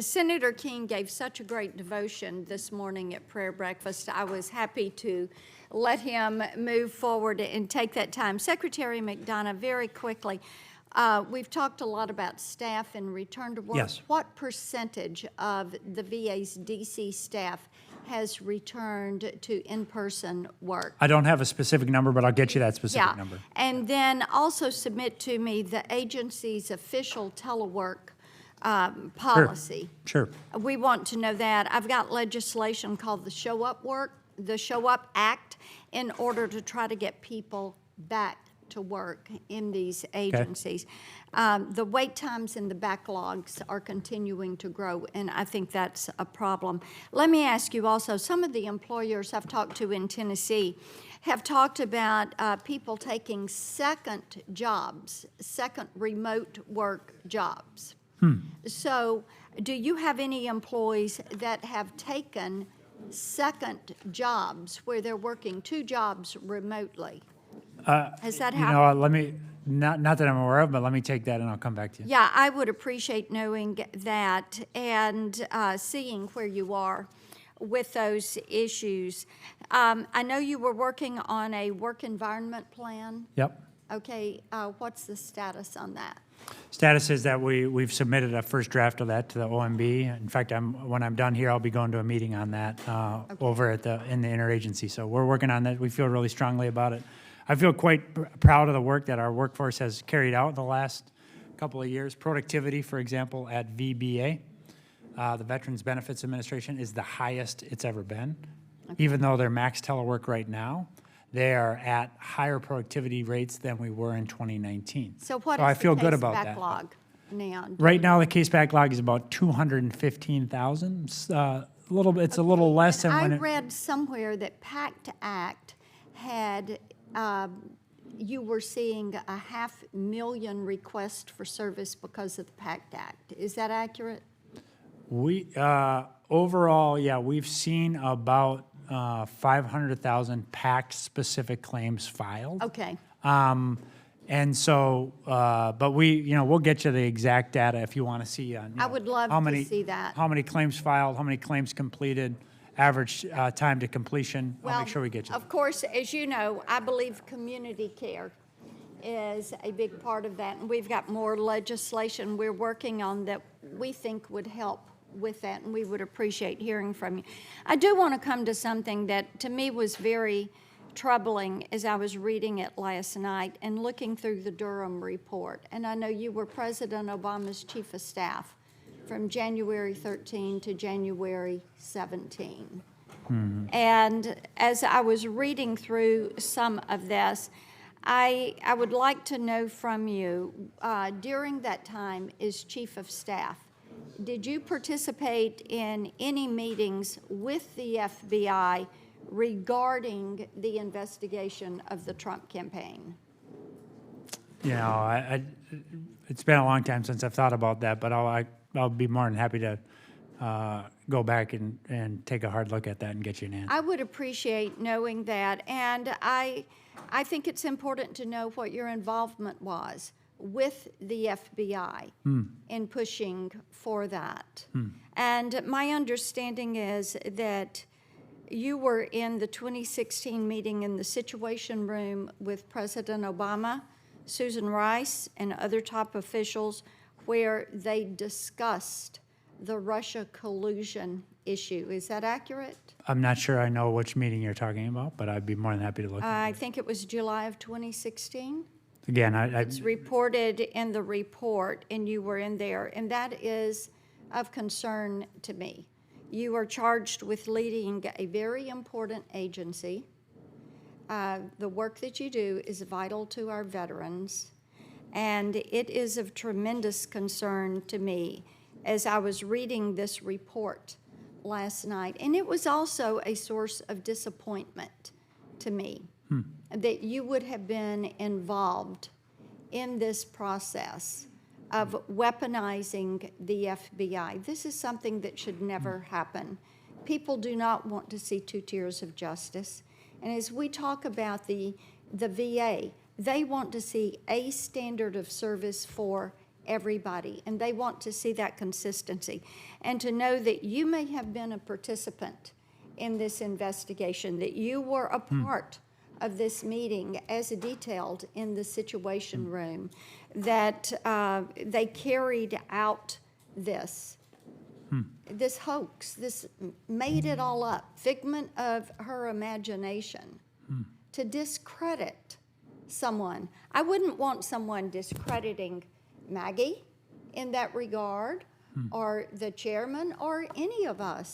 Senator King gave such a great devotion this morning at prayer breakfast. I was happy to let him move forward and take that time. Secretary McDonough, very quickly, we've talked a lot about staff and return to work. Yes. What percentage of the VA's D.C. staff has returned to in-person work? I don't have a specific number, but I'll get you that specific number. And then also submit to me the agency's official telework policy. Sure. We want to know that. I've got legislation called the Show Up Act, in order to try to get people back to work in these agencies. The wait times and the backlogs are continuing to grow, and I think that's a problem. Let me ask you also, some of the employers I've talked to in Tennessee have talked about people taking second jobs, second remote work jobs. So do you have any employees that have taken second jobs where they're working 2 jobs remotely? Has that happened? You know, let me, not that I'm aware of, but let me take that and I'll come back to you. Yeah, I would appreciate knowing that and seeing where you are with those issues. I know you were working on a work environment plan. Yep. Okay, what's the status on that? Status is that we've submitted a first draft of that to the OMB. In fact, when I'm done here, I'll be going to a meeting on that over at in the interagency. So we're working on that. We feel really strongly about it. I feel quite proud of the work that our workforce has carried out the last couple of years. Productivity, for example, at VBA, the Veterans Benefits Administration, is the highest it's ever been. Okay. Even though they're max telework right now, they are at higher productivity rates than we were in 2019. So what I is feel the good case about backlog now? Right now, the case backlog is about 215,000. It's a little less than when I read somewhere that PACT Act had, you were seeing 500,000 requests for service because of the PACT Act. Is that accurate? We overall, yeah, we've seen about 500,000 PACT-specific claims filed. Okay. And so, but we'll get you the exact data if you want to see on. I would love to see that. How many claims filed, how many claims completed, average time to completion. I'll make sure we get you. Of course, as you know, I believe community care is a big part of that, and we've got more legislation we're working on that we think would help with that, and we would appreciate hearing from you. I do want to come to something that to me was very troubling as I was reading it last night and looking through the Durham report. And I know you were President Obama's chief of staff from January 13 to January 17. Mm-hmm. And as I was reading through some of this, I would like to know from you, during that time as chief of staff, did you participate in any meetings with the FBI regarding the investigation of the Trump campaign? You know, it's been a long time since I've thought about that, but I'll be more than happy to go back and take a hard look at that and get you an answer. I would appreciate knowing that, and I think it's important to know what your involvement was with the FBI in pushing for that. And my understanding is that you were in the 2016 meeting in the Situation Room with President Obama, Susan Rice, and other top officials where they discussed the Russia collusion issue. Is that accurate? I'm not sure I know which meeting you're talking about, but I'd be more than happy to look at it. I think it was July of 2016. Again, it's reported in the report, and you were in there, and that is of concern to me. You are charged with leading a very important agency. The work that you do is vital to our veterans, and it is of tremendous concern to me as I was reading this report last night. And it was also a source of disappointment to me that you would have been involved in this process of weaponizing the FBI. This is something that should never happen. People do not want to see 2 tiers of justice. And as we talk about the VA, they want to see a standard of service for everybody, and they want to see that consistency. And to know that you may have been a participant in this investigation, that you were a part of this meeting as detailed in the Situation Room, that they carried out this hoax, this made it all up, figment of her imagination, to discredit someone. I wouldn't want someone discrediting Maggie in that regard, or the chairman, or any of us.